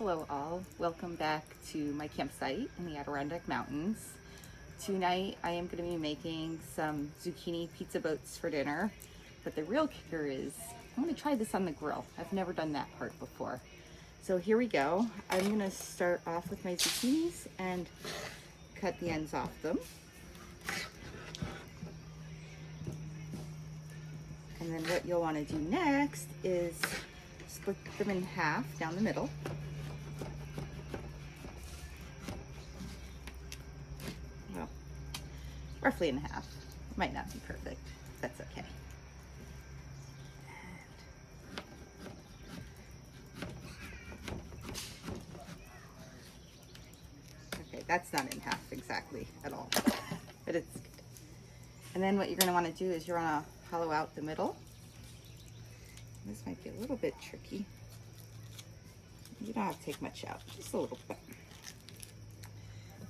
Hello all, welcome back to my campsite in the Adirondack Mountains. Tonight I am going to be making some zucchini pizza boats for dinner, but the real kicker is I'm going to try this on the grill. I've never done that part before. So here we go. I'm going to start off with my zucchinis and cut the ends off them. And then what you'll want to do next is split them in half down the middle. Well, roughly in half. Might not be perfect. That's okay. Okay, that's not in half exactly at all, but it's good. And then what you're going to want to do is you're going to hollow out the middle. This might be a little bit tricky. You don't have to take much out, just a little bit.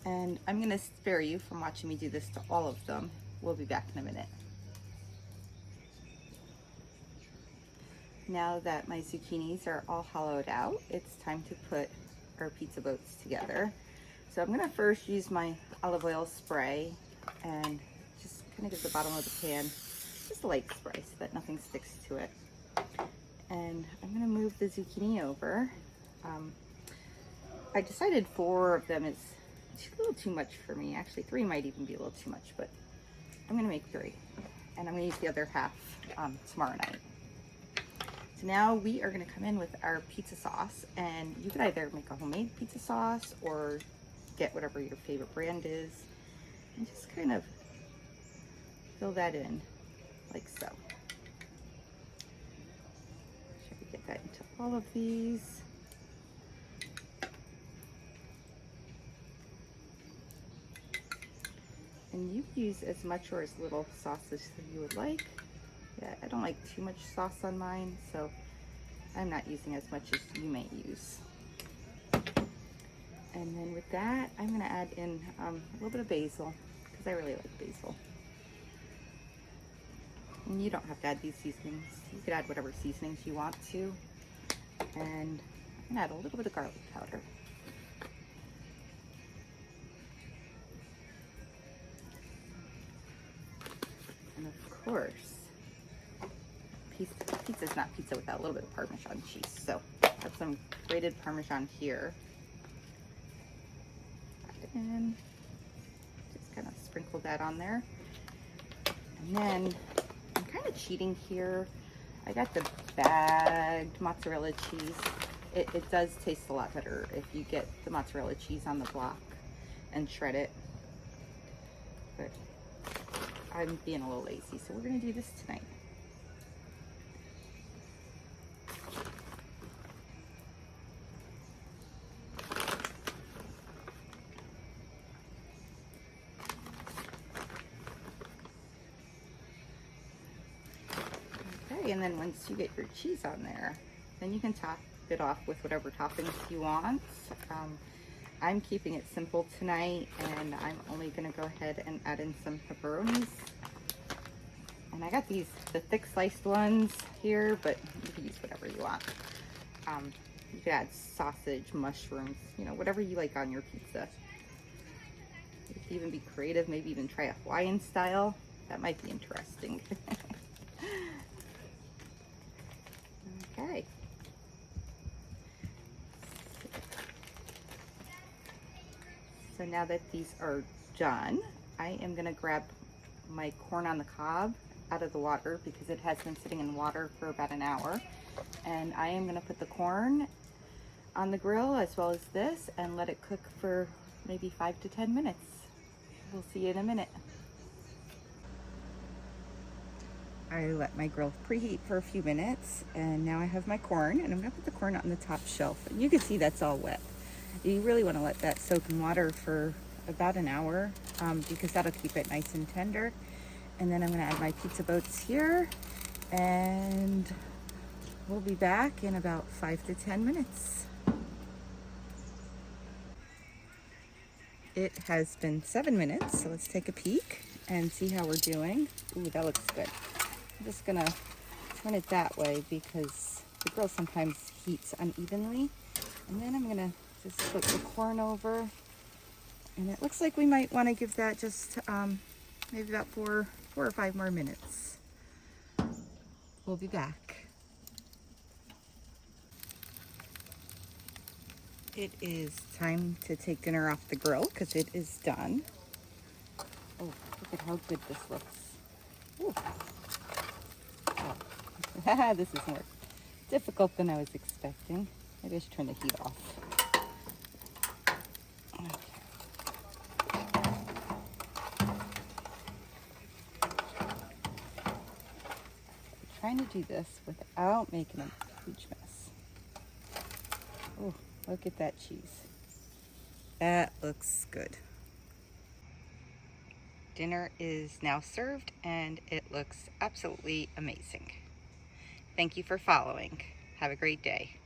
And I'm going to spare you from watching me do this to all of them. We'll be back in a minute. Now that my zucchinis are all hollowed out, it's time to put our pizza boats together. So I'm going to first use my olive oil spray and just kind of give the bottom of the pan just a light spray so that nothing sticks to it. And I'm going to move the zucchini over. I decided 4 of them is a little too much for me. Actually, 3 might even be a little too much, but I'm going to make 3. And I'm going to use the other half tomorrow night. So now we are going to come in with our pizza sauce, and you could either make a homemade pizza sauce or get whatever your favorite brand is and just kind of fill that in like so. Should we get that into all of these? And you use as much or as little sauce as you would like. Yeah, I don't like too much sauce on mine, so I'm not using as much as you may use. And then with that, I'm going to add in a little bit of basil, because I really like basil. And you don't have to add these seasonings. You could add whatever seasonings you want to. And I'm going to add a little bit of garlic powder. And of course, pizza's not pizza without a little bit of Parmesan cheese. So I have some grated Parmesan here. And just kind of sprinkle that on there. And then I'm kind of cheating here. I got the bagged mozzarella cheese. It does taste a lot better if you get the mozzarella cheese on the block and shred it. But I'm being a little lazy, so we're going to do this tonight. Okay, and then once you get your cheese on there, then you can top it off with whatever toppings you want. I'm keeping it simple tonight, and I'm only going to go ahead and add in some pepperonis. And I got the thick sliced ones here, but you can use whatever you want. You could add sausage, mushrooms, whatever you like on your pizza. You could even be creative, maybe even try a Hawaiian style. That might be interesting. Okay. So now that these are done, I am going to grab my corn on the cob out of the water because it has been sitting in water for about an hour. And I am going to put the corn on the grill as well as this and let it cook for maybe 5 to 10 minutes. We'll see you in a minute. I let my grill preheat for a few minutes, and now I have my corn, and I'm going to put the corn on the top shelf. And you can see that's all wet. You really want to let that soak in water for about an hour because that'll keep it nice and tender. And then I'm going to add my pizza boats here, and we'll be back in about 5 to 10 minutes. It has been 7 minutes, so let's take a peek and see how we're doing. Ooh, that looks good. I'm just going to turn it that way because the grill sometimes heats unevenly. And then I'm gonna just put the corn over. And it looks like we might want to give that just maybe about four or 5 more minutes. We'll be back. It is time to take dinner off the grill because it is done. Oh, look at how good this looks. Ooh. Oh. This is more difficult than I was expecting. Maybe I should turn the heat off. Okay. I'm trying to do this without making a huge mess. Oh, look at that cheese. That looks good. Dinner is now served and it looks absolutely amazing. Thank you for following. Have a great day.